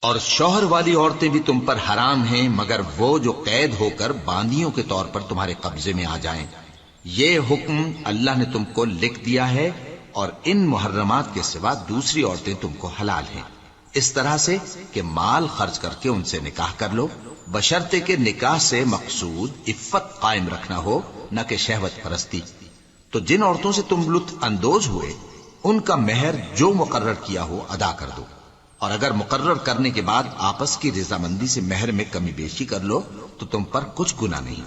اور شوہر والی عورتیں بھی تم پر حرام ہیں مگر وہ جو قید ہو کر باندیوں کے طور پر تمہارے قبضے میں آ جائیں۔ یہ حکم اللہ نے تم کو لکھ دیا ہے، اور ان محرمات کے سوا دوسری عورتیں تم کو حلال ہیں، اس طرح سے کہ مال خرچ کر کے ان سے نکاح کر لو، بشرطے کہ نکاح سے مقصود عفت قائم رکھنا ہو، نہ کہ شہوت پرستی۔ تو جن عورتوں سے تم لطف اندوز ہوئے ان کا مہر جو مقرر کیا ہو ادا کر دو، اور اگر مقرر کرنے کے بعد آپس کی رضامندی سے مہر میں کمی بیشی کر لو تو تم پر کچھ گناہ نہیں۔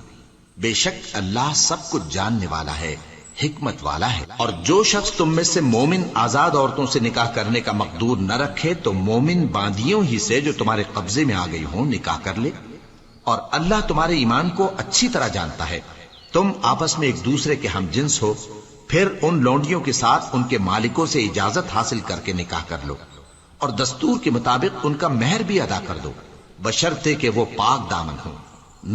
بے شک اللہ سب کچھ جاننے والا ہے، حکمت والا ہے۔ اور جو شخص تم میں سے مومن آزاد عورتوں سے نکاح کرنے کا مقدور نہ رکھے تو مومن باندیوں ہی سے جو تمہارے قبضے میں آ گئی ہوں نکاح کر لے، اور اللہ تمہارے ایمان کو اچھی طرح جانتا ہے۔ تم آپس میں ایک دوسرے کے ہم جنس ہو، پھر ان لونڈیوں کے ساتھ ان کے مالکوں سے اجازت حاصل کر کے نکاح کر لو، اور دستور کے مطابق ان کا مہر بھی ادا کر دو، بشرطے کہ وہ پاک دامن ہوں،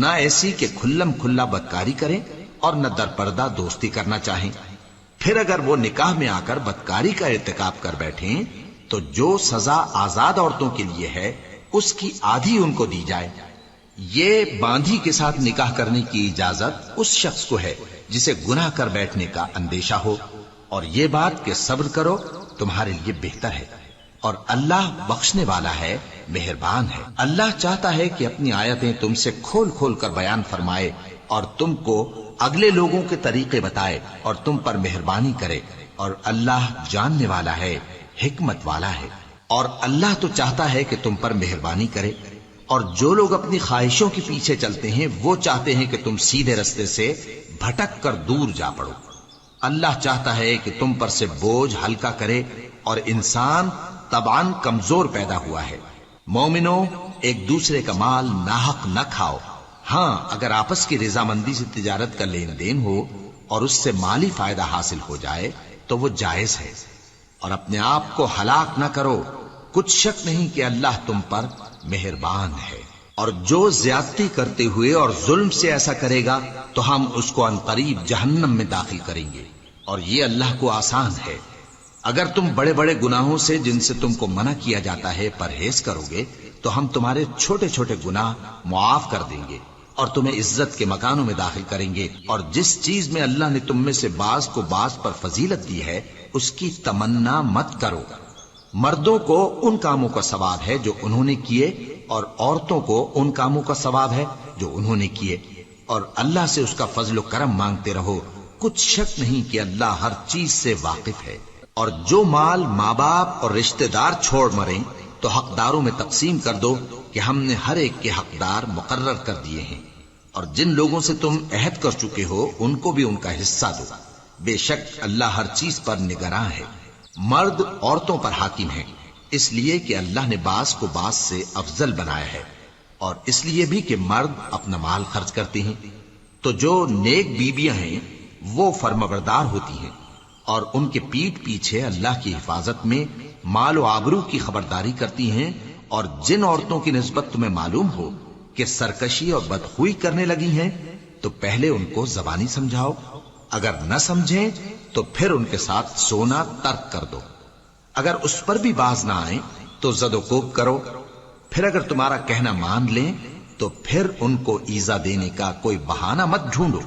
نہ ایسی کہ کھلم کھلا بدکاری کریں اور نہ در پردہ دوستی کرنا چاہیں۔ پھر اگر وہ نکاح میں آ کر بدکاری کا ارتکاب کر بیٹھیں تو جو سزا آزاد عورتوں کے لیے ہے اس کی آدھی ان کو دی جائے۔ یہ باندھی کے ساتھ نکاح کرنے کی اجازت اس شخص کو ہے جسے گناہ کر بیٹھنے کا اندیشہ ہو، اور یہ بات کہ صبر کرو تمہارے لیے بہتر ہے، اور اللہ بخشنے والا ہے، مہربان ہے۔ اللہ چاہتا ہے کہ اپنی آیتیں تم سے کھول کھول کر بیان فرمائے اور تم کو اگلے لوگوں کے طریقے بتائے اور تم پر مہربانی کرے، اور اللہ جاننے والا ہے، حکمت والا ہے۔ اور اللہ تو چاہتا ہے کہ تم پر مہربانی کرے، اور جو لوگ اپنی خواہشوں کے پیچھے چلتے ہیں وہ چاہتے ہیں کہ تم سیدھے رستے سے بھٹک کر دور جا پڑو۔ اللہ چاہتا ہے کہ تم پر سے بوجھ ہلکا کرے، اور انسان طبعاً کمزور پیدا ہوا ہے۔ مومنوں، ایک دوسرے کا مال ناحق نہ کھاؤ، ہاں اگر آپس کی رضامندی سے تجارت کا لین دین ہو اور اس سے مالی فائدہ حاصل ہو جائے تو وہ جائز ہے، اور اپنے آپ کو ہلاک نہ کرو، کچھ شک نہیں کہ اللہ تم پر مہربان ہے۔ اور جو زیادتی کرتے ہوئے اور ظلم سے ایسا کرے گا تو ہم اس کو عنقریب جہنم میں داخل کریں گے، اور یہ اللہ کو آسان ہے۔ اگر تم بڑے بڑے گناہوں سے جن سے تم کو منع کیا جاتا ہے پرہیز کرو گے تو ہم تمہارے چھوٹے چھوٹے گناہ معاف کر دیں گے اور تمہیں عزت کے مکانوں میں داخل کریں گے۔ اور جس چیز میں اللہ نے تم میں سے بعض کو بعض پر فضیلت دی ہے اس کی تمنا مت کرو۔ مردوں کو ان کاموں کا ثواب ہے جو انہوں نے کیے، اور عورتوں کو ان کاموں کا ثواب ہے جو انہوں نے کیے، اور اللہ سے اس کا فضل و کرم مانگتے رہو، کچھ شک نہیں کہ اللہ ہر چیز سے واقف ہے۔ اور جو مال ماں باپ اور رشتہ دار چھوڑ مریں تو حقداروں میں تقسیم کر دو کہ ہم نے ہر ایک کے حقدار مقرر کر دیے ہیں، اور جن لوگوں سے تم عہد کر چکے ہو ان کو بھی ان کا حصہ دو، بے شک اللہ ہر چیز پر نگراں ہے۔ مرد عورتوں پر حاکم ہیں، اس لیے کہ اللہ نے بعض کو بعض سے افضل بنایا ہے، اور اس لیے بھی کہ مرد اپنا مال خرچ کرتے ہیں۔ تو جو نیک بیویاں ہیں وہ فرمانبردار ہوتی ہیں، اور ان کے پیٹھ پیچھے اللہ کی حفاظت میں مال و آبرو کی خبرداری کرتی ہیں۔ اور جن عورتوں کی نسبت تمہیں معلوم ہو کہ سرکشی اور بدخوئی کرنے لگی ہیں تو پہلے ان کو زبانی سمجھاؤ، اگر نہ سمجھیں تو پھر ان کے ساتھ سونا ترک کر دو۔ اگر اس پر بھی باز نہ آئیں تو زد و کوب کرو، پھر اگر تمہارا کہنا مان لیں تو پھر ان کو ایذا دینے کا کوئی بہانہ مت ڈھونڈو،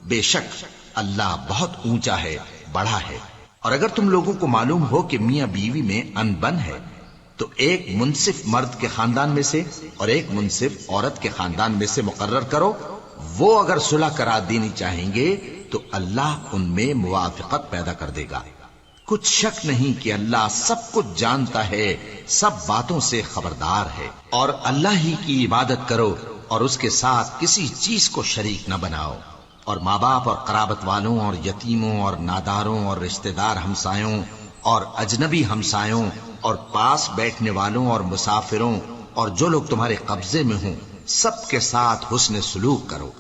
بے شک اللہ بہت اونچا ہے، بڑا ہے۔ اور اگر تم لوگوں کو معلوم ہو کہ میاں بیوی میں انبن ہے تو ایک منصف مرد کے خاندان میں سے اور ایک منصف عورت کے خاندان میں سے مقرر کرو، وہ اگر صلح کرا دینی چاہیں گے تو اللہ ان میں موافقت پیدا کر دے گا۔ کچھ شک نہیں کہ اللہ سب کچھ جانتا ہے، سب باتوں سے خبردار ہے۔ اور اللہ ہی کی عبادت کرو اور اس کے ساتھ کسی چیز کو شریک نہ بناؤ، اور ماں باپ اور قرابت والوں اور یتیموں اور ناداروں اور رشتہ دار ہمسایوں اور اجنبی ہمسایوں اور پاس بیٹھنے والوں اور مسافروں اور جو لوگ تمہارے قبضے میں ہوں سب کے ساتھ حسن سلوک کرو،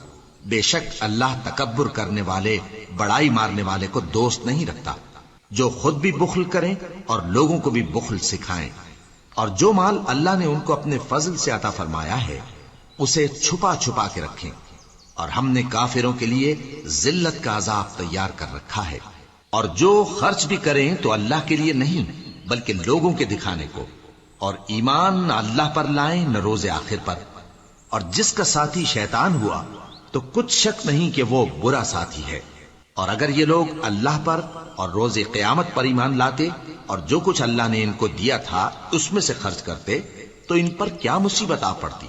بے شک اللہ تکبر کرنے والے، بڑائی مارنے والے کو دوست نہیں رکھتا۔ جو خود بھی بخل کریں اور لوگوں کو بھی بخل سکھائیں، اور جو مال اللہ نے ان کو اپنے فضل سے عطا فرمایا ہے اسے چھپا چھپا کے رکھیں، اور ہم نے کافروں کے لیے ذلت کا عذاب تیار کر رکھا ہے۔ اور جو خرچ بھی کریں تو اللہ کے لیے نہیں بلکہ لوگوں کے دکھانے کو، اور ایمان نہ اللہ پر لائیں نہ روز آخر پر، اور جس کا ساتھی شیطان ہوا تو کچھ شک نہیں کہ وہ برا ساتھی ہے۔ اور اگر یہ لوگ اللہ پر اور روز قیامت پر ایمان لاتے اور جو کچھ اللہ نے ان کو دیا تھا اس میں سے خرچ کرتے تو ان پر کیا مصیبت آ پڑتی،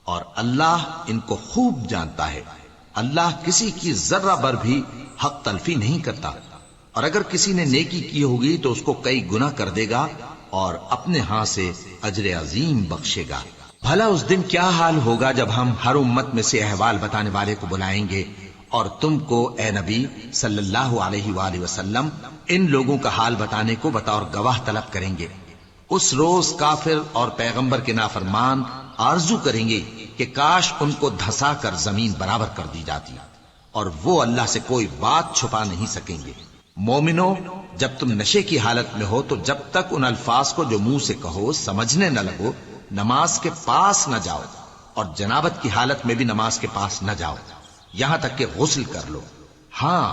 اور اللہ ان کو خوب جانتا ہے۔ اللہ کسی کی ذرہ بر بھی حق تلفی نہیں کرتا، اور اگر کسی نے نیکی کی ہوگی تو اس کو کئی گنا کر دے گا اور اپنے ہاں سے اجر عظیم بخشے گا۔ بھلا اس دن کیا حال ہوگا جب ہم ہر امت میں سے احوال بتانے والے کو بلائیں گے اور تم کو اے نبی صلی اللہ علیہ وآلہ وسلم ان لوگوں کا حال بتانے کو بطور گواہ طلب کریں گے۔ اس روز کافر اور پیغمبر کے نافرمان آرزو کریں گے کہ کاش ان کو دھسا کر زمین برابر کر دی جاتی، اور وہ اللہ سے کوئی بات چھپا نہیں سکیں گے۔ مومنو، جب تم نشے کی حالت میں ہو تو جب تک ان الفاظ کو جو منہ سے کہو سمجھنے نہ لگو نماز کے پاس نہ جاؤ، اور جنابت کی حالت میں بھی نماز کے پاس نہ جاؤ یہاں تک کہ غسل کر لو۔ ہاں،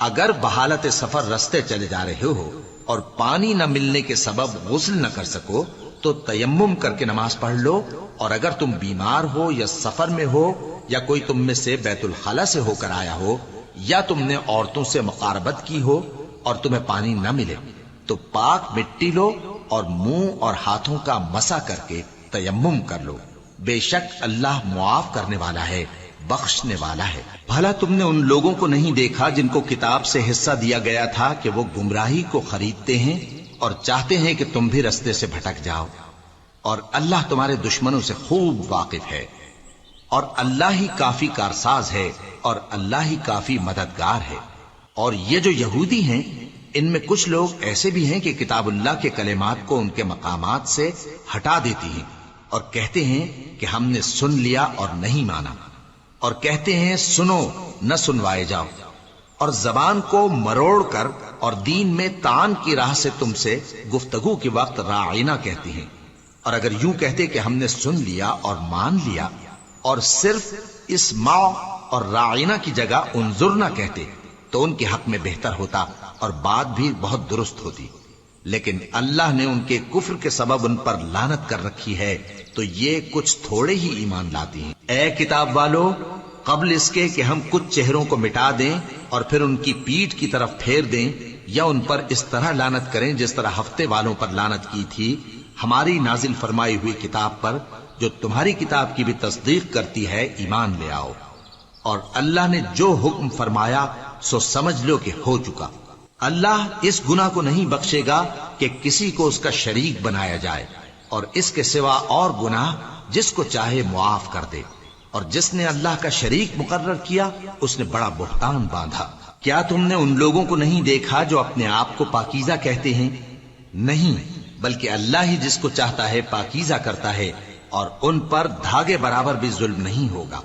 اگر بحالت سفر رستے چلے جا رہے ہو اور پانی نہ ملنے کے سبب غسل نہ کر سکو تو تیمم کر کے نماز پڑھ لو، اور اگر تم بیمار ہو یا سفر میں ہو یا کوئی تم میں سے بیت الخلا سے ہو کر آیا ہو یا تم نے عورتوں سے مقاربت کی ہو اور تمہیں پانی نہ ملے تو پاک مٹی لو اور منہ اور ہاتھوں کا مسح کر کے تیمم کر لو، بے شک اللہ معاف کرنے والا ہے، بخشنے والا ہے۔ بھلا تم نے ان لوگوں کو نہیں دیکھا جن کو کتاب سے حصہ دیا گیا تھا کہ وہ گمراہی کو خریدتے ہیں اور چاہتے ہیں کہ تم بھی رستے سے بھٹک جاؤ، اور اللہ تمہارے دشمنوں سے خوب واقف ہے، اور اللہ ہی کافی کارساز ہے، اور اللہ ہی کافی مددگار ہے۔ اور یہ جو یہودی ہیں ان میں کچھ لوگ ایسے بھی ہیں کہ کتاب اللہ کے کلمات کو ان کے مقامات سے ہٹا دیتی ہیں اور کہتے ہیں کہ ہم نے سن لیا اور نہیں مانا، اور کہتے ہیں سنو نہ سنوائے جاؤ، اور زبان کو مروڑ کر اور دین میں طعن کی راہ سے تم سے گفتگو کے وقت راعینا کہتی ہیں، اور اگر یوں کہتے کہ ہم نے سن لیا اور مان لیا اور صرف اسمع اور راعینا کی جگہ انظرنا کہتے تو ان کے حق میں بہتر ہوتا اور بات بھی بہت درست ہوتی، لیکن اللہ نے ان کے کفر کے سبب ان پر لعنت کر رکھی ہے تو یہ کچھ تھوڑے ہی ایمان لاتی ہیں۔ اے کتاب والو، قبل اس کے کہ ہم کچھ چہروں کو مٹا دیں اور پھر ان کی پیٹھ کی طرف پھیر دیں یا ان پر اس طرح لعنت کریں جس طرح ہفتے والوں پر لعنت کی تھی، ہماری نازل فرمائی ہوئی کتاب پر جو تمہاری کتاب کی بھی تصدیق کرتی ہے ایمان لے آؤ، اور اللہ نے جو حکم فرمایا سو سمجھ لو کہ ہو چکا۔ اللہ اس گناہ کو نہیں بخشے گا کہ کسی کو اس کا شریک بنایا جائے، اور اس کے سوا اور گناہ جس کو چاہے معاف کر دے، اور جس نے اللہ کا شریک مقرر کیا اس نے بڑا بہتان باندھا۔ کیا تم نے ان لوگوں کو نہیں دیکھا جو اپنے آپ کو پاکیزہ کہتے ہیں؟ نہیں، بلکہ اللہ ہی جس کو چاہتا ہے پاکیزہ کرتا ہے، اور ان پر دھاگے برابر بھی ظلم نہیں ہوگا۔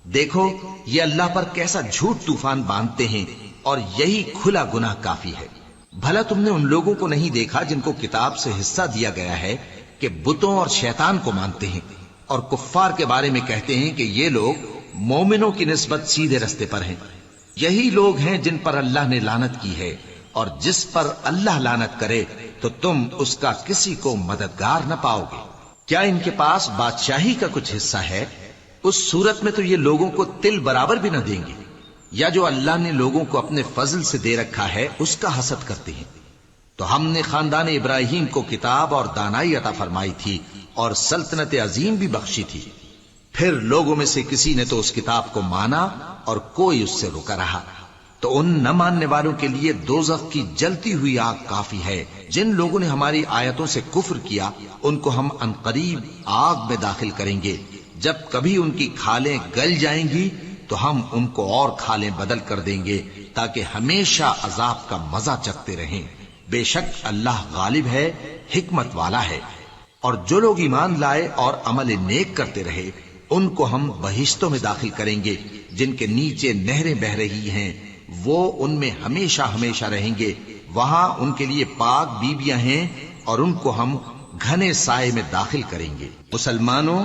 دیکھو یہ اللہ پر کیسا جھوٹ طوفان باندھتے ہیں، اور یہی کھلا گناہ کافی ہے۔ بھلا تم نے ان لوگوں کو نہیں دیکھا جن کو کتاب سے حصہ دیا گیا ہے کہ بتوں اور شیطان کو مانتے ہیں، اور کفار کے بارے میں کہتے ہیں کہ یہ لوگ مومنوں کی نسبت سیدھے رستے پر ہیں۔ یہی لوگ ہیں جن پر اللہ نے لعنت کی ہے، اور جس پر اللہ لعنت کرے تو تم اس کا کسی کو مددگار نہ پاؤ گے۔ کیا ان کے پاس بادشاہی کا کچھ حصہ ہے؟ اس صورت میں تو یہ لوگوں کو تل برابر بھی نہ دیں گے، یا جو اللہ نے لوگوں کو اپنے فضل سے دے رکھا ہے اس کا حسد کرتے ہیں۔ تو ہم نے خاندان ابراہیم کو کتاب اور دانائی عطا فرمائی تھی اور سلطنت عظیم بھی بخشی تھی، پھر لوگوں میں سے کسی نے تو اس کتاب کو مانا اور کوئی اس سے رکا رہا، تو ان نہ ماننے والوں کے لیے دوزخ کی جلتی ہوئی آگ کافی ہے۔ جن لوگوں نے ہماری آیتوں سے کفر کیا ان کو ہم عنقریب آگ میں داخل کریں گے، جب کبھی ان کی کھالیں گل جائیں گی تو ہم ان کو اور کھالیں بدل کر دیں گے تاکہ ہمیشہ عذاب کا مزہ چکھتے رہیں۔ بے شک اللہ غالب ہے، حکمت والا ہے۔ اور جو لوگ ایمان لائے اور عمل نیک کرتے رہے ان کو ہم بہشتوں میں داخل کریں گے جن کے نیچے نہریں بہ رہی ہیں، وہ ان میں ہمیشہ ہمیشہ رہیں گے، وہاں ان کے لیے پاک بیویاں ہیں اور ان کو ہم گھنے سائے میں داخل کریں گے۔ مسلمانوں،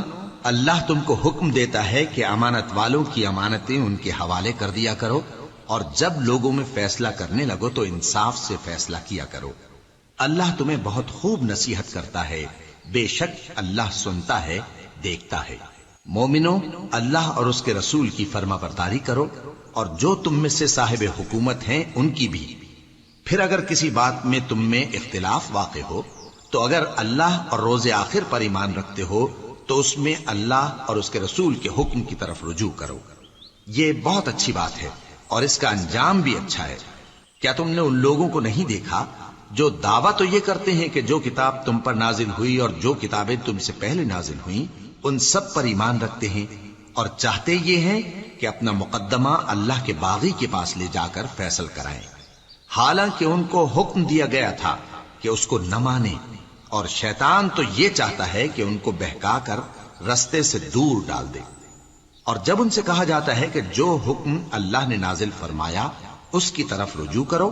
اللہ تم کو حکم دیتا ہے کہ امانت والوں کی امانتیں ان کے حوالے کر دیا کرو، اور جب لوگوں میں فیصلہ کرنے لگو تو انصاف سے فیصلہ کیا کرو۔ اللہ تمہیں بہت خوب نصیحت کرتا ہے بے شک اللہ سنتا ہے، دیکھتا ہے۔ مومنو، اللہ اور اس کے رسول کی فرما برداری کرو، اور جو تم میں سے صاحب حکومت ہیں ان کی بھی۔ پھر اگر کسی بات میں تم میں اختلاف واقع ہو تو اگر اللہ اور روز آخر پر ایمان رکھتے ہو تو اس میں اللہ اور اس کے رسول کے حکم کی طرف رجوع کرو۔ یہ بہت اچھی بات ہے اور اس کا انجام بھی اچھا ہے۔ کیا تم نے ان لوگوں کو نہیں دیکھا جو دعویٰ تو یہ کرتے ہیں کہ جو کتاب تم پر نازل ہوئی اور جو کتابیں تم سے پہلے نازل ہوئیں ان سب پر ایمان رکھتے ہیں، اور چاہتے یہ ہیں کہ اپنا مقدمہ اللہ کے باغی کے پاس لے جا کر فیصل کرائیں، حالانکہ ان کو حکم دیا گیا تھا کہ اس کو نہ مانیں، اور شیطان تو یہ چاہتا ہے کہ ان کو بہکا کر رستے سے دور ڈال دے۔ اور جب ان سے کہا جاتا ہے کہ جو حکم اللہ نے نازل فرمایا اس کی طرف رجوع کرو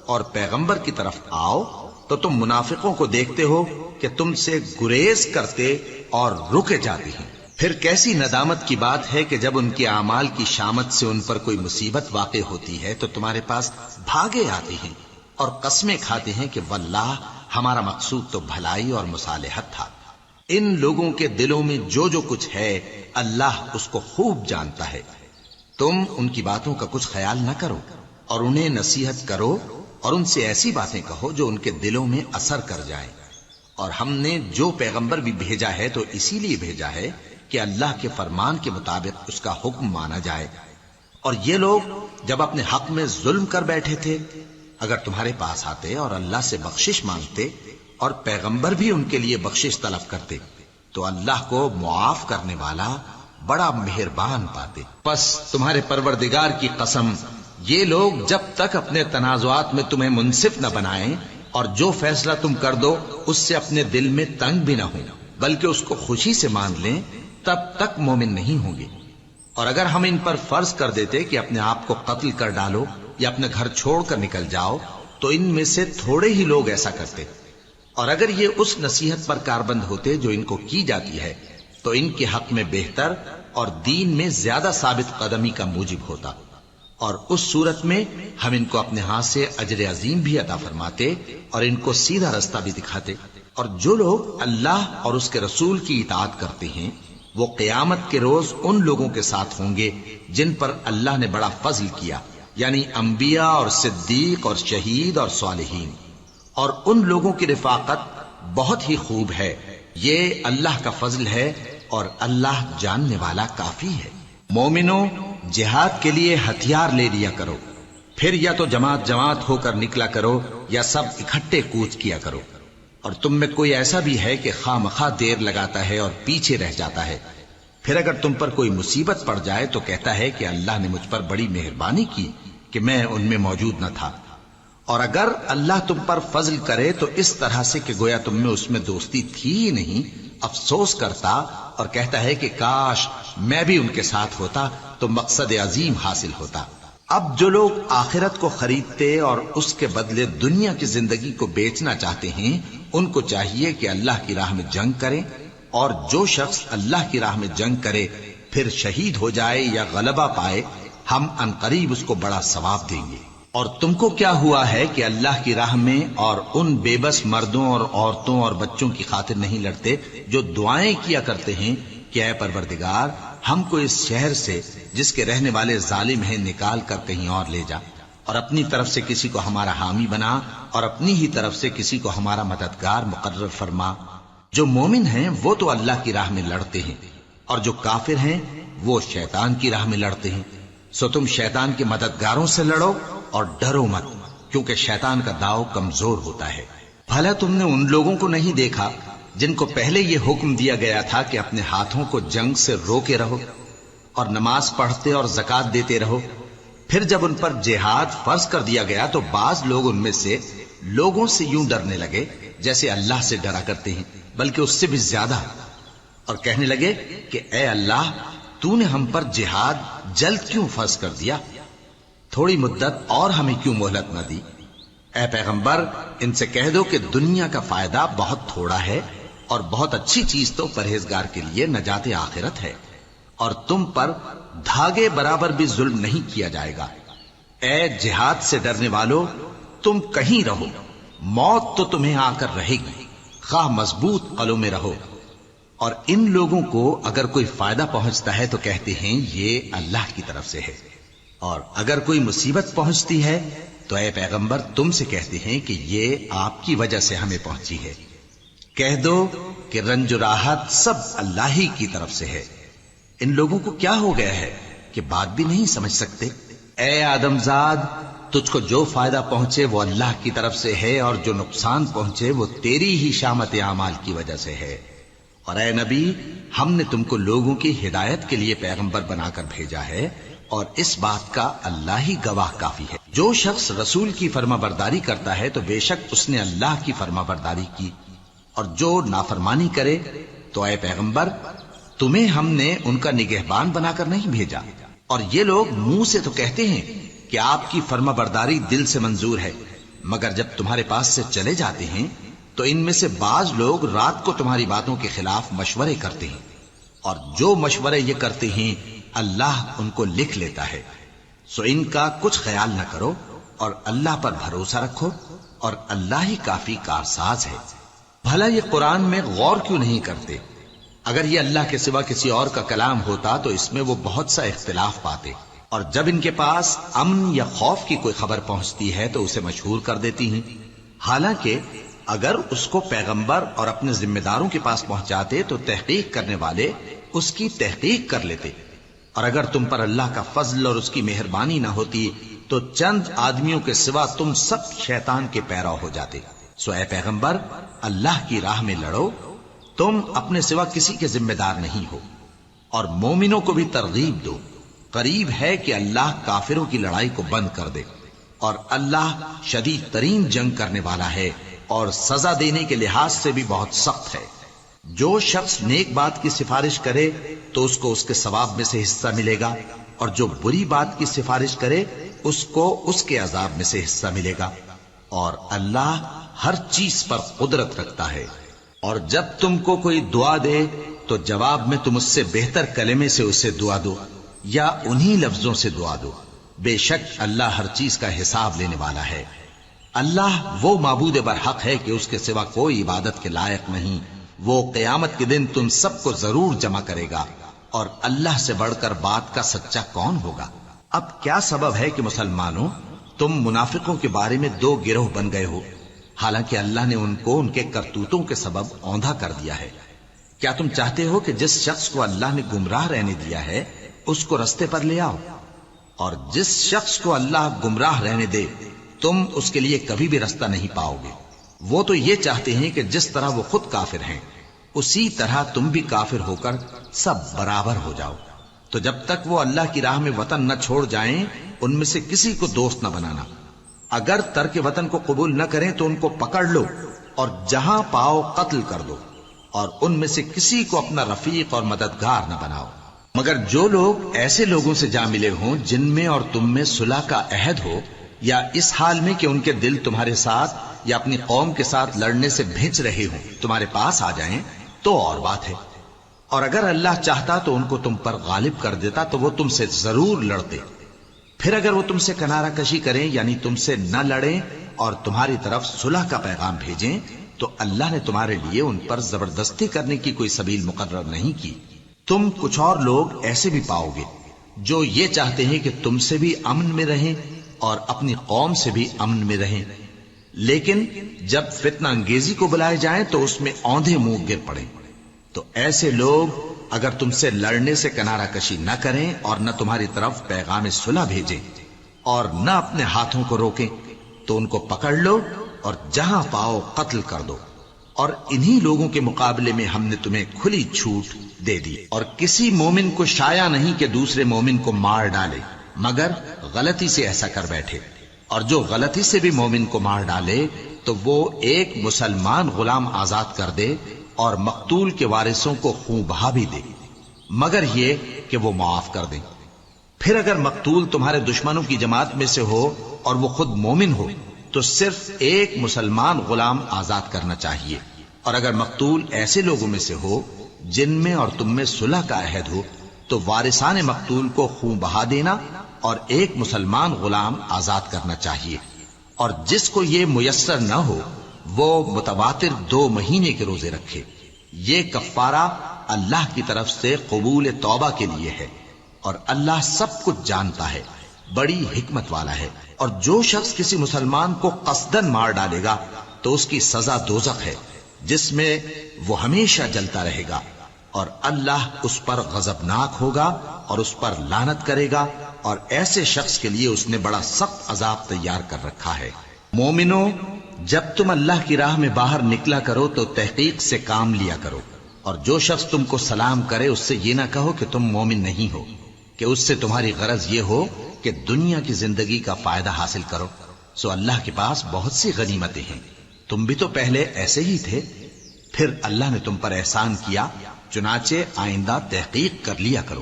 اور پیغمبر کی طرف آؤ، تو تم منافقوں کو دیکھتے ہو کہ تم سے گریز کرتے اور رکے جاتے ہیں۔ پھر کیسی ندامت کی بات ہے کہ جب ان کے اعمال کی شامت سے ان پر کوئی مصیبت واقع ہوتی ہے تو تمہارے پاس بھاگے آتے ہیں اور قسمیں کھاتے ہیں کہ واللہ ہمارا مقصود تو بھلائی اور مصالحت تھا۔ ان لوگوں کے دلوں میں جو جو کچھ ہے اللہ اس کو خوب جانتا ہے۔ تم ان کی باتوں کا کچھ خیال نہ کرو اور انہیں نصیحت کرو اور ان سے ایسی باتیں کہو جو ان کے دلوں میں اثر کر جائیں۔ اور ہم نے جو پیغمبر بھی بھیجا ہے تو اسی لیے بھیجا ہے کہ اللہ کے فرمان کے مطابق اس کا حکم مانا جائے۔ اور یہ لوگ جب اپنے حق میں ظلم کر بیٹھے تھے، اگر تمہارے پاس آتے اور اللہ سے بخشش مانگتے اور پیغمبر بھی ان کے لیے بخشش طلب کرتے تو اللہ کو معاف کرنے والا بڑا مہربان پاتے۔ پس تمہارے پروردگار کی قسم، یہ لوگ جب تک اپنے تنازعات میں تمہیں منصف نہ بنائیں اور جو فیصلہ تم کر دو اس سے اپنے دل میں تنگ بھی نہ ہو بلکہ اس کو خوشی سے مان لیں، تب تک مومن نہیں ہوں گے۔ اور اگر ہم ان پر فرض کر دیتے کہ اپنے آپ کو قتل کر ڈالو یا اپنے گھر چھوڑ کر نکل جاؤ تو ان میں سے تھوڑے ہی لوگ ایسا کرتے، اور اگر یہ اس نصیحت پر کاربند ہوتے جو ان کو کی جاتی ہے تو ان کے حق میں بہتر اور دین میں زیادہ ثابت قدمی کا موجب ہوتا، اور اس صورت میں ہم ان کو اپنے ہاتھ سے اجر عظیم بھی عطا فرماتے اور ان کو سیدھا رستہ بھی دکھاتے۔ اور جو لوگ اللہ اور اس کے رسول کی اطاعت کرتے ہیں وہ قیامت کے روز ان لوگوں کے ساتھ ہوں گے جن پر اللہ نے بڑا فضل کیا، یعنی انبیاء اور صدیق اور شہید اور صالحین، اور ان لوگوں کی رفاقت بہت ہی خوب ہے۔ یہ اللہ کا فضل ہے اور اللہ جاننے والا کافی ہے۔ مومنو، جہاد کے لیے ہتھیار لے لیا کرو، پھر یا تو جماعت جماعت ہو کر نکلا کرو یا سب اکٹھے کوچ کیا کرو۔ اور تم میں کوئی ایسا بھی ہے کہ خواہ مخواہ دیر لگاتا ہے اور پیچھے رہ جاتا ہے، پھر اگر تم پر کوئی مصیبت پڑ جائے تو کہتا ہے کہ اللہ نے مجھ پر بڑی مہربانی کی کہ میں ان میں موجود نہ تھا۔ اور اگر اللہ تم پر فضل کرے تو اس طرح سے کہ گویا تم میں اس میں دوستی تھی ہی نہیں، افسوس کرتا اور کہتا ہے کہ کاش میں بھی ان کے ساتھ ہوتا تو مقصد عظیم حاصل ہوتا۔ اب جو لوگ آخرت کو خریدتے اور اس کے بدلے دنیا کی زندگی کو بیچنا چاہتے ہیں ان کو چاہیے کہ اللہ کی راہ میں جنگ کریں، اور جو شخص اللہ کی راہ میں جنگ کرے پھر شہید ہو جائے یا غلبہ پائے ہم عنقریب اس کو بڑا ثواب دیں گے۔ اور تم کو کیا ہوا ہے کہ اللہ کی راہ میں اور ان بے بس مردوں اور عورتوں اور بچوں کی خاطر نہیں لڑتے جو دعائیں کیا کرتے ہیں کہ اے پروردگار ہم کو اس شہر سے جس کے رہنے والے ظالم ہیں نکال کر کہیں اور لے جا، اور اپنی طرف سے کسی کو ہمارا حامی بنا اور اپنی ہی طرف سے کسی کو ہمارا مددگار مقرر فرما۔ جو مومن ہیں وہ تو اللہ کی راہ میں لڑتے ہیں، اور جو کافر ہیں وہ شیطان کی راہ میں لڑتے ہیں، سو تم شیطان کے مددگاروں سے لڑو اور ڈرو مت، کیونکہ شیطان کا داؤ کمزور ہوتا ہے۔ بھلا تم نے ان لوگوں کو نہیں دیکھا جن کو پہلے یہ حکم دیا گیا تھا کہ اپنے ہاتھوں کو جنگ سے روکے رہو اور نماز پڑھتے اور زکوٰۃ دیتے رہو، پھر جب ان پر جہاد فرض کر دیا گیا تو بعض لوگ ان میں سے لوگوں سے یوں ڈرنے لگے جیسے اللہ سے ڈرا کرتے ہیں، بلکہ اس سے بھی زیادہ، اور کہنے لگے کہ اے اللہ تو نے ہم پر جہاد جلد کیوں فرض کر دیا؟ تھوڑی مدت اور ہمیں کیوں مہلت نہ دی؟ اے پیغمبر ان سے کہہ دو کہ دنیا کا فائدہ بہت تھوڑا ہے اور بہت اچھی چیز تو پرہیزگار کے لیے نجات آخرت ہے، اور تم پر دھاگے برابر بھی ظلم نہیں کیا جائے گا۔ اے جہاد سے ڈرنے والو، تم کہیں رہو، موت تو تمہیں آ کر رہے گی، خواہ مضبوط قلعوں میں رہو۔ اور ان لوگوں کو اگر کوئی فائدہ پہنچتا ہے تو کہتے ہیں یہ اللہ کی طرف سے ہے، اور اگر کوئی مصیبت پہنچتی ہے تو اے پیغمبر تم سے کہتے ہیں کہ یہ آپ کی وجہ سے ہمیں پہنچی ہے۔ کہہ دو کہ رنج و راحت سب اللہ ہی کی طرف سے ہے۔ ان لوگوں کو کیا ہو گیا ہے کہ بات بھی نہیں سمجھ سکتے؟ اے آدم زاد، تجھ کو جو فائدہ پہنچے وہ اللہ کی طرف سے ہے، اور جو نقصان پہنچے وہ تیری ہی شامت اعمال کی وجہ سے ہے۔ اور اے نبی، ہم نے تم کو لوگوں کی ہدایت کے لیے پیغمبر بنا کر بھیجا ہے، اور اس بات کا اللہ ہی گواہ کافی ہے۔ جو شخص رسول کی فرما برداری کرتا ہے تو بے شک اس نے اللہ کی فرما برداری کی، اور جو نافرمانی کرے تو اے پیغمبر تمہیں ہم نے ان کا نگہبان بنا کر نہیں بھیجا۔ اور یہ لوگ منہ سے تو کہتے ہیں کہ آپ کی فرما برداری دل سے منظور ہے، مگر جب تمہارے پاس سے چلے جاتے ہیں تو ان میں سے بعض لوگ رات کو تمہاری باتوں کے خلاف مشورے کرتے ہیں، اور جو مشورے یہ کرتے ہیں اللہ ان کو لکھ لیتا ہے۔ سو ان کا کچھ خیال نہ کرو اور اللہ پر بھروسہ رکھو، اور اللہ ہی کافی کارساز ہے۔ بھلا یہ قرآن میں غور کیوں نہیں کرتے؟ اگر یہ اللہ کے سوا کسی اور کا کلام ہوتا تو اس میں وہ بہت سا اختلاف پاتے، اور جب ان کے پاس امن یا خوف کی کوئی خبر پہنچتی ہے تو اسے مشہور کر دیتی ہیں، حالانکہ اگر اس کو پیغمبر اور اپنے ذمہ داروں کے پاس پہنچاتے تو تحقیق کرنے والے اس کی تحقیق کر لیتے، اور اگر تم پر اللہ کا فضل اور اس کی مہربانی نہ ہوتی تو چند آدمیوں کے سوا تم سب شیطان کے پیرو ہو جاتے۔ سو اے پیغمبر، اللہ کی راہ میں لڑو، تم اپنے سوا کسی کے ذمہ دار نہیں ہو، اور مومنوں کو بھی ترغیب دو۔ قریب ہے کہ اللہ کافروں کی لڑائی کو بند کر دے، اور اللہ شدید ترین جنگ کرنے والا ہے اور سزا دینے کے لحاظ سے بھی بہت سخت ہے۔ جو شخص نیک بات کی سفارش کرے تو اس کو اس کے ثواب میں سے حصہ ملے گا، اور جو بری بات کی سفارش کرے اس کو اس کے عذاب میں سے حصہ ملے گا، اور اللہ ہر چیز پر قدرت رکھتا ہے۔ اور جب تم کو کوئی دعا دے تو جواب میں تم اس سے بہتر کلمے سے اسے دعا دو، یا انہی لفظوں سے دعا دو، بے شک اللہ ہر چیز کا حساب لینے والا ہے۔ اللہ وہ معبود برحق ہے کہ اس کے سوا کوئی عبادت کے لائق نہیں۔ وہ قیامت کے دن تم سب کو ضرور جمع کرے گا، اور اللہ سے بڑھ کر بات کا سچا کون ہوگا؟ اب کیا سبب ہے کہ مسلمانوں تم منافقوں کے بارے میں دو گروہ بن گئے ہو، حالانکہ اللہ نے ان کو ان کے کرتوتوں کے سبب اوندھا کر دیا ہے؟ کیا تم چاہتے ہو کہ جس شخص کو اللہ نے گمراہ رہنے دیا ہے اس کو رستے پر لے آؤ، اور جس شخص کو اللہ گمراہ رہنے دے تم اس کے لیے کبھی بھی رستہ نہیں پاؤ گے۔ وہ تو یہ چاہتے ہیں کہ جس طرح وہ خود کافر ہیں اسی طرح تم بھی کافر ہو کر سب برابر ہو جاؤ۔ تو جب تک وہ اللہ کی راہ میں وطن نہ چھوڑ جائیں ان میں سے کسی کو دوست نہ بنانا۔ اگر ترک وطن کو قبول نہ کریں تو ان کو پکڑ لو اور جہاں پاؤ قتل کر دو، اور ان میں سے کسی کو اپنا رفیق اور مددگار نہ بناؤ، مگر جو لوگ ایسے لوگوں سے جا ملے ہوں جن میں اور تم میں صلح کا عہد ہو، یا اس حال میں کہ ان کے دل تمہارے ساتھ یا اپنی قوم کے ساتھ لڑنے سے بھنچ رہے ہوں تمہارے پاس آ جائیں تو اور بات ہے، اور اگر اللہ چاہتا تو ان کو تم پر غالب کر دیتا تو وہ تم سے ضرور لڑتے۔ پھر اگر وہ تم سے کنارہ کشی کریں یعنی تم سے نہ لڑیں اور تمہاری طرف صلح کا پیغام بھیجیں تو اللہ نے تمہارے لیے ان پر زبردستی کرنے کی کوئی سبیل مقرر نہیں کی۔ تم کچھ اور لوگ ایسے بھی پاؤ گے جو یہ چاہتے ہیں کہ تم سے بھی امن میں رہیں اور اپنی قوم سے بھی امن میں رہیں، لیکن جب فتنہ انگیزی کو بلائے جائیں تو اس میں اوندھے منہ گر پڑیں۔ تو ایسے لوگ اگر تم سے لڑنے سے کنارہ کشی نہ کریں اور نہ تمہاری طرف پیغام صلح بھیجیں اور نہ اپنے ہاتھوں کو روکیں تو ان کو پکڑ لو اور جہاں پاؤ قتل کر دو، اور انہی لوگوں کے مقابلے میں ہم نے تمہیں کھلی چھوٹ دے دی۔ اور کسی مومن کو شایع نہیں کہ دوسرے مومن کو مار ڈالے مگر غلطی سے ایسا کر بیٹھے، اور جو غلطی سے بھی مومن کو مار ڈالے تو وہ ایک مسلمان غلام آزاد کر دے اور مقتول کے وارثوں کو خون بہا بھی دے، مگر یہ کہ وہ معاف کر دیں۔ پھر اگر مقتول تمہارے دشمنوں کی جماعت میں سے ہو اور وہ خود مومن ہو تو صرف ایک مسلمان غلام آزاد کرنا چاہیے، اور اگر مقتول ایسے لوگوں میں سے ہو جن میں اور تم میں صلح کا عہد ہو تو وارثان مقتول کو خون بہا دینا اور ایک مسلمان غلام آزاد کرنا چاہیے، اور جس کو یہ میسر نہ ہو وہ متواتر 2 مہینے کے روزے رکھے. یہ کفارہ اللہ کی طرف سے قبول توبہ کے لیے ہے، اور اللہ سب کچھ جانتا ہے، بڑی حکمت والا ہے. اور جو شخص کسی مسلمان کو قصدن مار ڈالے گا تو اس کی سزا دوزخ ہے، جس میں وہ ہمیشہ جلتا رہے گا، اور اللہ اس پر غضبناک ہوگا اور اس پر لعنت کرے گا، اور ایسے شخص کے لیے اس نے بڑا سخت عذاب تیار کر رکھا ہے. مومنو، جب تم اللہ کی راہ میں باہر نکلا کرو تو تحقیق سے کام لیا کرو، اور جو شخص تم کو سلام کرے اس سے یہ نہ کہو کہ تم مومن نہیں ہو، کہ اس سے تمہاری غرض یہ ہو کہ دنیا کی زندگی کا فائدہ حاصل کرو. سو اللہ کے پاس بہت سی غنیمتیں ہیں، تم بھی تو پہلے ایسے ہی تھے، پھر اللہ نے تم پر احسان کیا، چنانچہ آئندہ تحقیق کر لیا کرو.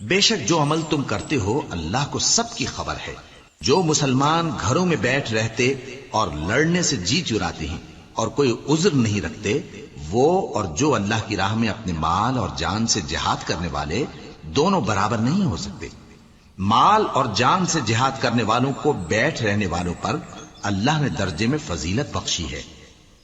بے شک جو عمل تم کرتے ہو اللہ کو سب کی خبر ہے. جو مسلمان گھروں میں بیٹھ رہتے اور لڑنے سے جی چراتے ہیں اور کوئی عذر نہیں رکھتے، وہ اور جو اللہ کی راہ میں اپنے مال اور جان سے جہاد کرنے والے دونوں برابر نہیں ہو سکتے. مال اور جان سے جہاد کرنے والوں کو بیٹھ رہنے والوں پر اللہ نے درجے میں فضیلت بخشی ہے،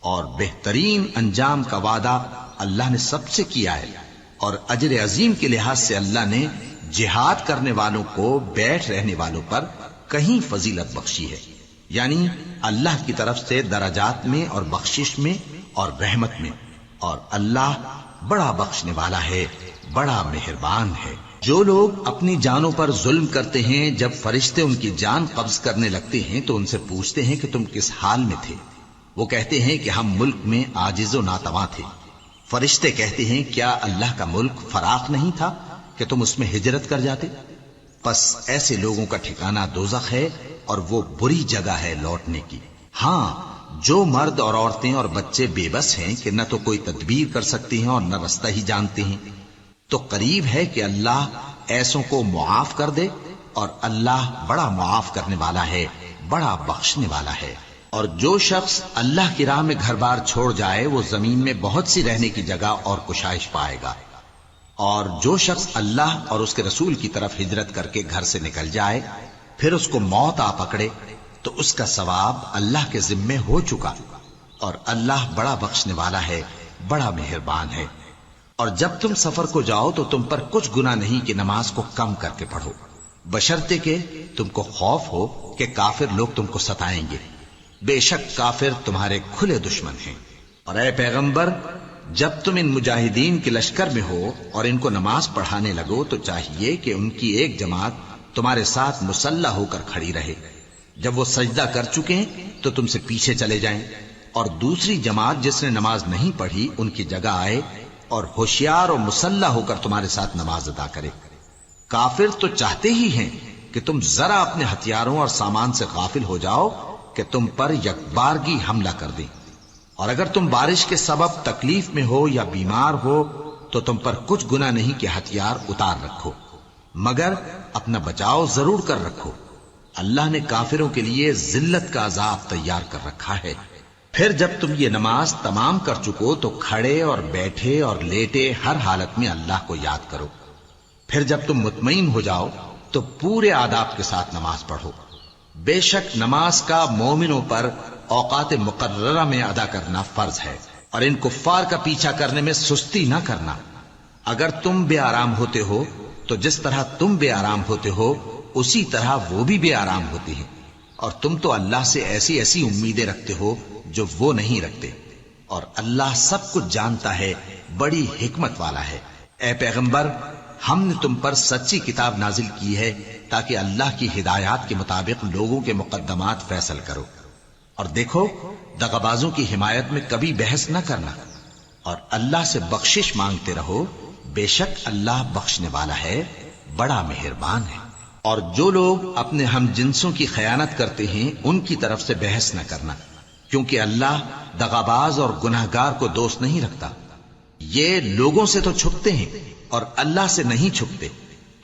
اور بہترین انجام کا وعدہ اللہ نے سب سے کیا ہے. اور اجر عظیم کے لحاظ سے اللہ نے جہاد کرنے والوں کو بیٹھ رہنے والوں پر کہیں فضیلت بخشی ہے، یعنی اللہ کی طرف سے درجات میں اور بخشش میں اور رحمت میں. اور اللہ بڑا بخشنے والا ہے، بڑا مہربان ہے. جو لوگ اپنی جانوں پر ظلم کرتے ہیں، جب فرشتے ان کی جان قبض کرنے لگتے ہیں تو ان سے پوچھتے ہیں کہ تم کس حال میں تھے؟ وہ کہتے ہیں کہ ہم ملک میں عاجز و ناتواں تھے. فرشتے کہتے ہیں کیا اللہ کا ملک فراخ نہیں تھا کہ تم اس میں ہجرت کر جاتے؟ پس ایسے لوگوں کا ٹھکانہ دوزخ ہے، اور وہ بری جگہ ہے لوٹنے کی. ہاں، جو مرد اور عورتیں اور بچے بے بس ہیں کہ نہ تو کوئی تدبیر کر سکتے ہیں اور نہ رستہ ہی جانتے ہیں، تو قریب ہے کہ اللہ ایسوں کو معاف کر دے، اور اللہ بڑا معاف کرنے والا ہے، بڑا بخشنے والا ہے. اور جو شخص اللہ کی راہ میں گھر بار چھوڑ جائے وہ زمین میں بہت سی رہنے کی جگہ اور کشائش پائے گا. اور جو شخص اللہ اور اس کے رسول کی طرف ہجرت کر کے گھر سے نکل جائے پھر اس کو موت آ پکڑے تو اس کا ثواب اللہ کے ذمے ہو چکا، اور اللہ بڑا بخشنے والا ہے، بڑا مہربان ہے. اور جب تم سفر کو جاؤ تو تم پر کچھ گناہ نہیں کہ نماز کو کم کر کے پڑھو، بشرطے کہ تم کو خوف ہو کہ کافر لوگ تم کو ستائیں گے. بے شک کافر تمہارے کھلے دشمن ہیں. اور اے پیغمبر، جب تم ان مجاہدین کے لشکر میں ہو اور ان کو نماز پڑھانے لگو تو چاہیے کہ ان کی ایک جماعت تمہارے ساتھ مسلح ہو کر کھڑی رہے. جب وہ سجدہ کر چکے تو تم سے پیچھے چلے جائیں، اور دوسری جماعت جس نے نماز نہیں پڑھی ان کی جگہ آئے اور ہوشیار اور مسلح ہو کر تمہارے ساتھ نماز ادا کرے. کافر تو چاہتے ہی ہیں کہ تم ذرا اپنے ہتھیاروں اور سامان سے غافل ہو جاؤ کہ تم پر یکبارگی حملہ کر دیں. اور اگر تم بارش کے سبب تکلیف میں ہو یا بیمار ہو تو تم پر کچھ گناہ نہیں کہ ہتھیار اتار رکھو، مگر اپنا بچاؤ ضرور کر رکھو. اللہ نے کافروں کے لیے ذلت کا عذاب تیار کر رکھا ہے. پھر جب تم یہ نماز تمام کر چکو تو کھڑے اور بیٹھے اور لیٹے ہر حالت میں اللہ کو یاد کرو. پھر جب تم مطمئن ہو جاؤ تو پورے آداب کے ساتھ نماز پڑھو. بے شک نماز کا مومنوں پر اوقات مقررہ میں ادا کرنا فرض ہے، اور ان کفار کا پیچھا کرنے میں سستی نہ کرنا. اگر تم بے آرام ہوتے ہو تو جس طرح تم بے آرام ہوتے ہو اسی طرح وہ بھی بے آرام ہوتے ہیں، اور تم تو اللہ سے ایسی ایسی امیدیں رکھتے ہو جو وہ نہیں رکھتے، اور اللہ سب کچھ جانتا ہے، بڑی حکمت والا ہے. اے پیغمبر، ہم نے تم پر سچی کتاب نازل کی ہے تاکہ اللہ کی ہدایات کے مطابق لوگوں کے مقدمات فیصل کرو. اور دیکھو، دغابازوں کی حمایت میں کبھی بحث نہ کرنا، اور اللہ سے بخشش مانگتے رہو. بے شک اللہ بخشنے والا ہے، بڑا مہربان ہے. اور جو لوگ اپنے ہم جنسوں کی خیانت کرتے ہیں ان کی طرف سے بحث نہ کرنا، کیونکہ اللہ دغاباز اور گناہگار کو دوست نہیں رکھتا. یہ لوگوں سے تو چھپتے ہیں اور اللہ سے نہیں چھپتے،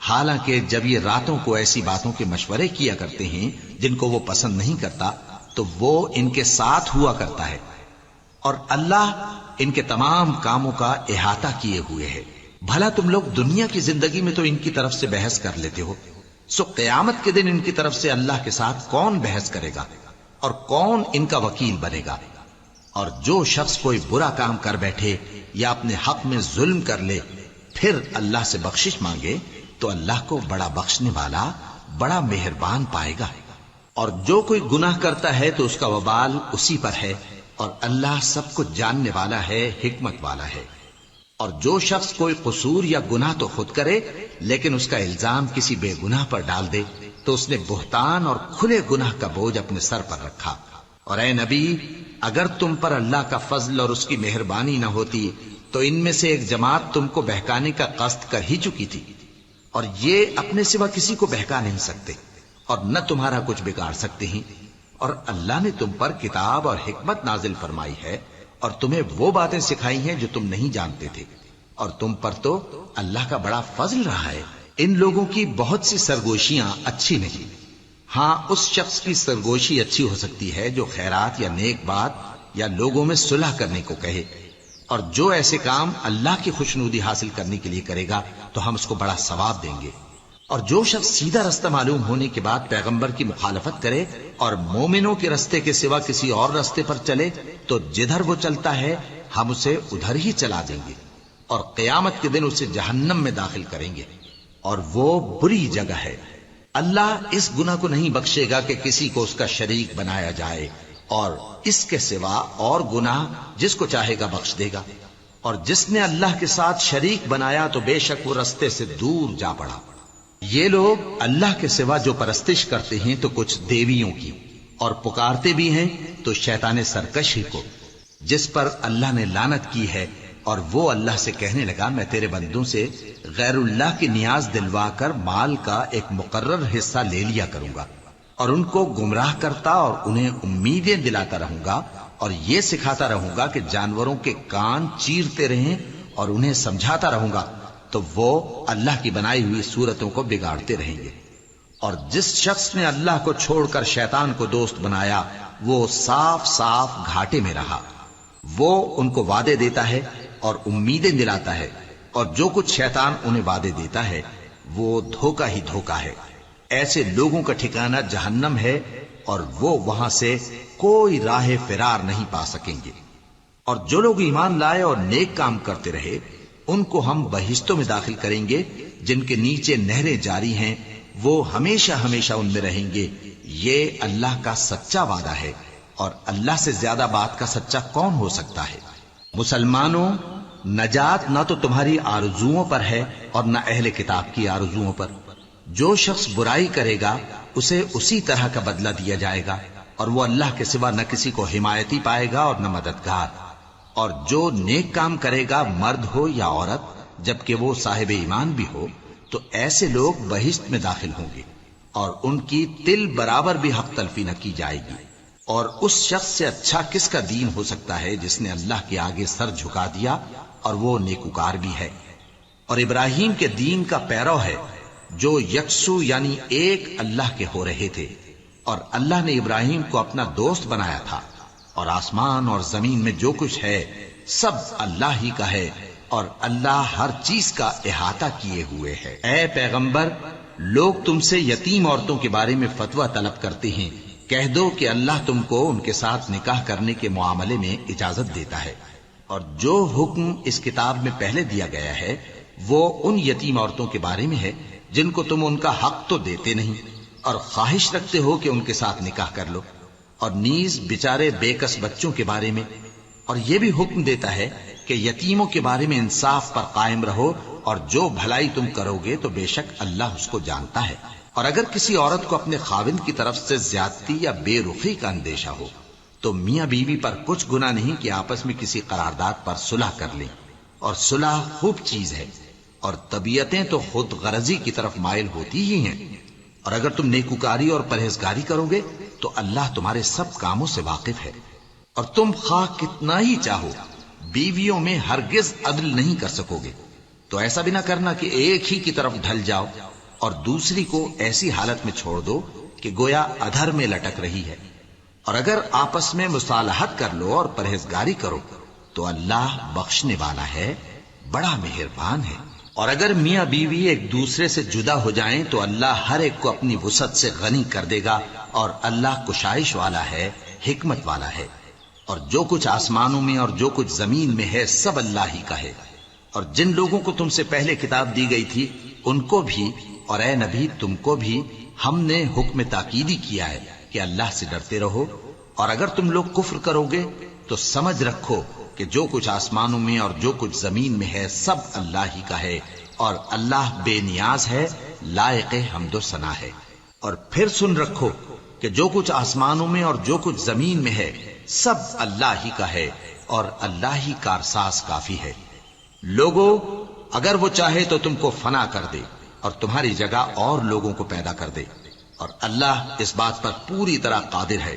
حالانکہ جب یہ راتوں کو ایسی باتوں کے مشورے کیا کرتے ہیں جن کو وہ پسند نہیں کرتا تو وہ ان کے ساتھ ہوا کرتا ہے، اور اللہ ان کے تمام کاموں کا احاطہ کیے ہوئے ہے. بھلا تم لوگ دنیا کی زندگی میں تو ان کی طرف سے بحث کر لیتے ہو، سو قیامت کے دن ان کی طرف سے اللہ کے ساتھ کون بحث کرے گا اور کون ان کا وکیل بنے گا؟ اور جو شخص کوئی برا کام کر بیٹھے یا اپنے حق میں ظلم کر لے پھر اللہ سے بخشش مانگے تو اللہ کو بڑا بخشنے والا بڑا مہربان پائے گا۔ اور جو کوئی گناہ کرتا ہے تو اس کا وبال اسی پر ہے، اور اللہ سب کچھ جاننے والا ہے، حکمت والا ہے۔ اور جو شخص کوئی قصور یا گناہ تو خود کرے لیکن اس کا الزام کسی بے گناہ پر ڈال دے تو اس نے بہتان اور کھلے گناہ کا بوجھ اپنے سر پر رکھا۔ اور اے نبی، اگر تم پر اللہ کا فضل اور اس کی مہربانی نہ ہوتی تو ان میں سے ایک جماعت تم کو بہکانے کا قصد کر ہی چکی تھی، اور یہ اپنے سوا کسی کو بہکا نہیں سکتے اور نہ تمہارا کچھ بگاڑ سکتے ہیں۔ اور اللہ نے تم پر کتاب اور حکمت نازل فرمائی ہے اور تمہیں وہ باتیں سکھائی ہیں جو تم نہیں جانتے تھے، اور تم پر تو اللہ کا بڑا فضل رہا ہے۔ ان لوگوں کی بہت سی سرگوشیاں اچھی نہیں، ہاں اس شخص کی سرگوشی اچھی ہو سکتی ہے جو خیرات یا نیک بات یا لوگوں میں صلح کرنے کو کہے، اور جو ایسے کام اللہ کی خوشنودی حاصل کرنے کے لیے کرے گا تو ہم اس کو بڑا ثواب دیں گے۔ اور جو شخص سیدھا رستہ معلوم ہونے کے بعد پیغمبر کی مخالفت کرے اور مومنوں کے رستے کے سوا کسی اور رستے پر چلے تو جدھر وہ چلتا ہے ہم اسے ادھر ہی چلا دیں گے، اور قیامت کے دن اسے جہنم میں داخل کریں گے، اور وہ بری جگہ ہے۔ اللہ اس گناہ کو نہیں بخشے گا کہ کسی کو اس کا شریک بنایا جائے، اور اس کے سوا اور گناہ جس کو چاہے گا بخش دے گا، اور جس نے اللہ کے ساتھ شریک بنایا تو بے شک وہ رستے سے دور جا پڑا۔ یہ لوگ اللہ کے سوا جو پرستش کرتے ہیں تو کچھ دیویوں کی، اور پکارتے بھی ہیں تو شیطان سرکشی کو، جس پر اللہ نے لعنت کی ہے، اور وہ اللہ سے کہنے لگا میں تیرے بندوں سے غیر اللہ کی نیاز دلوا کر مال کا ایک مقرر حصہ لے لیا کروں گا، اور ان کو گمراہ کرتا اور انہیں امیدیں دلاتا رہوں گا، اور یہ سکھاتا رہوں گا کہ جانوروں کے کان چیرتے رہیں، اور انہیں سمجھاتا رہوں گا تو وہ اللہ کی بنائی ہوئی صورتوں کو بگاڑتے رہیں گے۔ اور جس شخص نے اللہ کو چھوڑ کر شیطان کو دوست بنایا وہ صاف صاف گھاٹے میں رہا۔ وہ ان کو وعدے دیتا ہے اور امیدیں دلاتا ہے، اور جو کچھ شیطان انہیں وعدے دیتا ہے وہ دھوکہ ہی دھوکہ ہے۔ ایسے لوگوں کا ٹھکانہ جہنم ہے، اور وہ وہاں سے کوئی راہ فرار نہیں پا سکیں گے۔ اور جو لوگ ایمان لائے اور نیک کام کرتے رہے ان کو ہم بہشتوں میں داخل کریں گے جن کے نیچے نہریں جاری ہیں، وہ ہمیشہ ہمیشہ ان میں رہیں گے۔ یہ اللہ کا سچا وعدہ ہے، اور اللہ سے زیادہ بات کا سچا کون ہو سکتا ہے؟ مسلمانوں، نجات نہ تو تمہاری آرزوؤں پر ہے اور نہ اہل کتاب کی آرزوؤں پر۔ جو شخص برائی کرے گا اسے اسی طرح کا بدلہ دیا جائے گا، اور وہ اللہ کے سوا نہ کسی کو حمایتی پائے گا اور نہ مددگار۔ اور جو نیک کام کرے گا مرد ہو یا عورت جبکہ وہ صاحب ایمان بھی ہو تو ایسے لوگ بہشت میں داخل ہوں گے، اور ان کی تل برابر بھی حق تلفی نہ کی جائے گی۔ اور اس شخص سے اچھا کس کا دین ہو سکتا ہے جس نے اللہ کے آگے سر جھکا دیا اور وہ نیکوکار بھی ہے، اور ابراہیم کے دین کا پیرو ہے جو یکسو یعنی ایک اللہ کے ہو رہے تھے، اور اللہ نے ابراہیم کو اپنا دوست بنایا تھا۔ اور آسمان اور زمین میں جو کچھ ہے سب اللہ ہی کا ہے، اور اللہ ہر چیز کا احاطہ کیے ہوئے ہے۔ اے پیغمبر، لوگ تم سے یتیم عورتوں کے بارے میں فتویٰ طلب کرتے ہیں، کہہ دو کہ اللہ تم کو ان کے ساتھ نکاح کرنے کے معاملے میں اجازت دیتا ہے، اور جو حکم اس کتاب میں پہلے دیا گیا ہے وہ ان یتیم عورتوں کے بارے میں ہے جن کو تم ان کا حق تو دیتے نہیں، اور خواہش رکھتے ہو کہ ان کے ساتھ نکاح کر لو، اور نیز بیچارے بے کس بچوں کے بارے میں، اور یہ بھی حکم دیتا ہے کہ یتیموں کے بارے میں انصاف پر قائم رہو، اور جو بھلائی تم کرو گے تو بے شک اللہ اس کو جانتا ہے۔ اور اگر کسی عورت کو اپنے خاوند کی طرف سے زیادتی یا بے رخی کا اندیشہ ہو تو میاں بیوی پر کچھ گناہ نہیں کہ آپس میں کسی قرارداد پر صلح کر لیں، اور صلح خوب چیز ہے، اور طبیعتیں تو خود غرضی کی طرف مائل ہوتی ہی ہیں۔ اور اگر تم نیکوکاری اور پرہیزگاری کرو گے تو اللہ تمہارے سب کاموں سے واقف ہے۔ اور تم خواہ کتنا ہی چاہو بیویوں میں ہرگز عدل نہیں کر سکو گے، تو ایسا بھی نہ کرنا کہ ایک ہی کی طرف ڈھل جاؤ اور دوسری کو ایسی حالت میں چھوڑ دو کہ گویا ادھر میں لٹک رہی ہے۔ اور اگر آپس میں مصالحت کر لو اور پرہیزگاری کرو تو اللہ بخشنے والا ہے، بڑا مہربان ہے۔ اور اگر میاں بیوی ایک دوسرے سے جدا ہو جائیں تو اللہ ہر ایک کو اپنی وسعت سے غنی کر دے گا، اور اللہ کشائش والا ہے، حکمت والا ہے۔ اور جو کچھ آسمانوں میں اور جو کچھ زمین میں ہے سب اللہ ہی کا ہے۔ اور جن لوگوں کو تم سے پہلے کتاب دی گئی تھی ان کو بھی اور اے نبی تم کو بھی ہم نے حکم تاکیدی کیا ہے کہ اللہ سے ڈرتے رہو، اور اگر تم لوگ کفر کرو گے تو سمجھ رکھو کہ جو کچھ آسمانوں میں اور جو کچھ زمین میں ہے سب اللہ ہی کا ہے، اور اللہ بے نیاز ہے، لائق حمد و ثنا ہے۔ اور پھر سن رکھو کہ جو کچھ آسمانوں میں اور جو کچھ زمین میں ہے سب اللہ ہی کا ہے، اور اللہ ہی کارساز کافی ہے۔ لوگو اگر وہ چاہے تو تم کو فنا کر دے اور تمہاری جگہ اور لوگوں کو پیدا کر دے، اور اللہ اس بات پر پوری طرح قادر ہے۔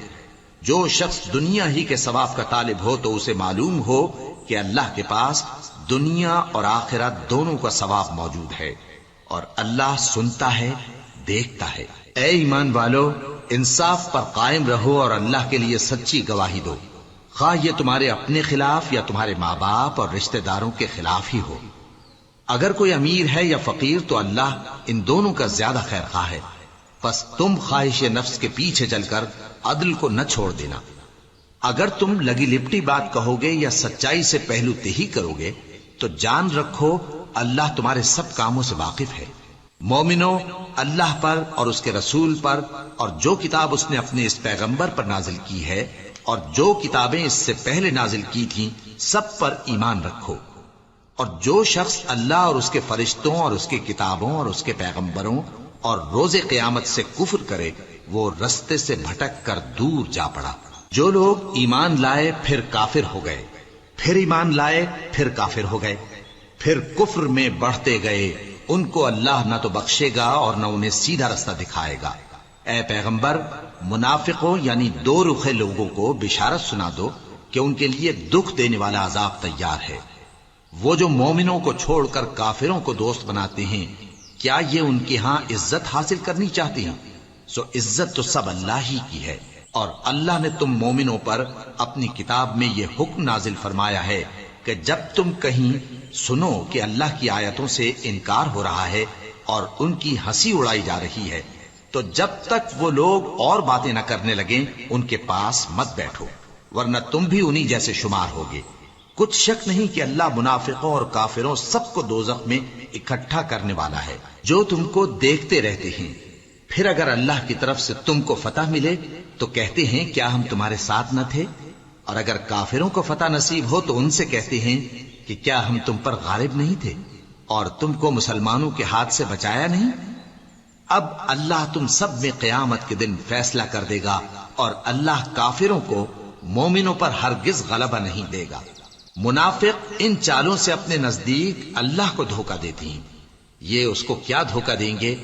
جو شخص دنیا ہی کے ثواب کا طالب ہو تو اسے معلوم ہو کہ اللہ کے پاس دنیا اور آخرت دونوں کا ثواب موجود ہے، اور اللہ سنتا ہے، دیکھتا ہے۔ اے ایمان والو، انصاف پر قائم رہو اور اللہ کے لیے سچی گواہی دو، خواہ یہ تمہارے اپنے خلاف یا تمہارے ماں باپ اور رشتہ داروں کے خلاف ہی ہو۔ اگر کوئی امیر ہے یا فقیر تو اللہ ان دونوں کا زیادہ خیر خواہ ہے، پس تم خواہش نفس کے پیچھے چل کر عدل کو نہ چھوڑ دینا۔ اگر تم لگی لپٹی بات کہو گے یا سچائی سے پہلو تہی کرو گے تو جان رکھو اللہ تمہارے سب کاموں سے واقف ہے۔ مومنو، اللہ پر اور اس کے رسول پر اور جو کتاب اس نے اپنے اس پیغمبر پر نازل کی ہے اور جو کتابیں اس سے پہلے نازل کی تھیں سب پر ایمان رکھو۔ اور جو شخص اللہ اور اس کے فرشتوں اور اس کی کتابوں اور اس کے پیغمبروں اور روز قیامت سے کفر کرے وہ رستے سے بھٹک کر دور جا پڑا۔ جو لوگ ایمان لائے پھر کافر ہو گئے، پھر ایمان لائے پھر کافر ہو گئے، پھر کفر میں بڑھتے گئے، ان کو اللہ نہ تو بخشے گا اور نہ انہیں سیدھا رستہ دکھائے گا۔ اے پیغمبر، منافقوں یعنی دو رخے لوگوں کو بشارت سنا دو کہ ان کے لیے دکھ دینے والا عذاب تیار ہے۔ وہ جو مومنوں کو چھوڑ کر کافروں کو دوست بناتے ہیں، کیا یہ ان کے ہاں عزت حاصل کرنی چاہتے ہیں؟ سو عزت تو سب اللہ ہی کی ہے، اور اللہ نے تم مومنوں پر اپنی کتاب میں یہ حکم نازل فرمایا ہے کہ جب تم کہیں سنو کہ اللہ کی آیتوں سے انکار ہو رہا ہے اور ان کی ہنسی اڑائی جا رہی ہے تو جب تک وہ لوگ اور باتیں نہ کرنے لگیں ان کے پاس مت بیٹھو، ورنہ تم بھی انہی جیسے شمار ہوگے۔ کچھ شک نہیں کہ اللہ منافقوں اور کافروں سب کو دوزخ میں اکٹھا کرنے والا ہے جو تم کو دیکھتے رہتے ہیں۔ پھر اگر اللہ کی طرف سے تم کو فتح ملے تو کہتے ہیں کیا ہم تمہارے ساتھ نہ تھے، اور اگر کافروں کو فتح نصیب ہو تو ان سے کہتے ہیں کہ کیا ہم تم پر غالب نہیں تھے اور تم کو مسلمانوں کے ہاتھ سے بچایا نہیں۔ اب اللہ تم سب میں قیامت کے دن فیصلہ کر دے گا، اور اللہ کافروں کو مومنوں پر ہرگز غلبہ نہیں دے گا۔ منافق ان چالوں سے اپنے نزدیک اللہ کو دھوکہ دیتے ہیں، یہ اس کو کیا دھوکہ دیں گے،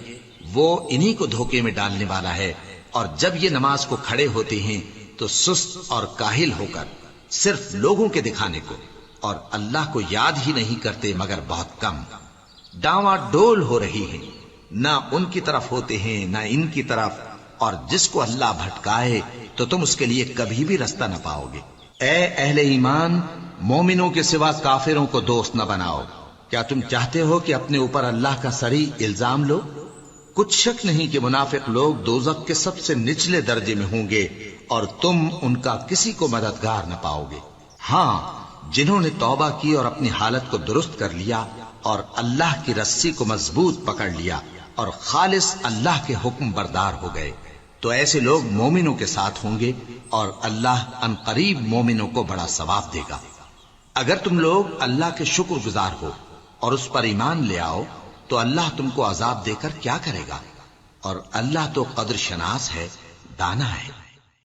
وہ انہی کو دھوکے میں ڈالنے والا ہے۔ اور جب یہ نماز کو کھڑے ہوتے ہیں تو سست اور کاہل ہو کر صرف لوگوں کے دکھانے کو اور اللہ کو یاد ہی نہیں کرتے مگر بہت کم۔ ڈاواں ڈول ہو رہی ہیں، نہ ان کی طرف ہوتے ہیں نہ ان کی طرف، اور جس کو اللہ بھٹکائے تو تم اس کے لیے کبھی بھی رستہ نہ پاؤ گے۔ اے اہل ایمان، مومنوں کے سوا کافروں کو دوست نہ بناؤ۔ کیا تم چاہتے ہو کہ اپنے اوپر اللہ کا صریح الزام لو؟ کچھ شک نہیں کہ منافق لوگ دوزخ کے سب سے نچلے درجے میں ہوں گے اور تم ان کا کسی کو مددگار نہ پاؤ گے۔ ہاں، جنہوں نے توبہ کی اور اپنی حالت کو درست کر لیا اور اللہ کی رسی کو مضبوط پکڑ لیا اور خالص اللہ کے حکم بردار ہو گئے تو ایسے لوگ مومنوں کے ساتھ ہوں گے، اور اللہ عنقریب مومنوں کو بڑا ثواب دے گا۔ اگر تم لوگ اللہ کے شکر گزار ہو اور اس پر ایمان لے آؤ تو اللہ تم کو عذاب دے کر کیا کرے گا، اور اللہ تو قدر شناس ہے، دانا ہے۔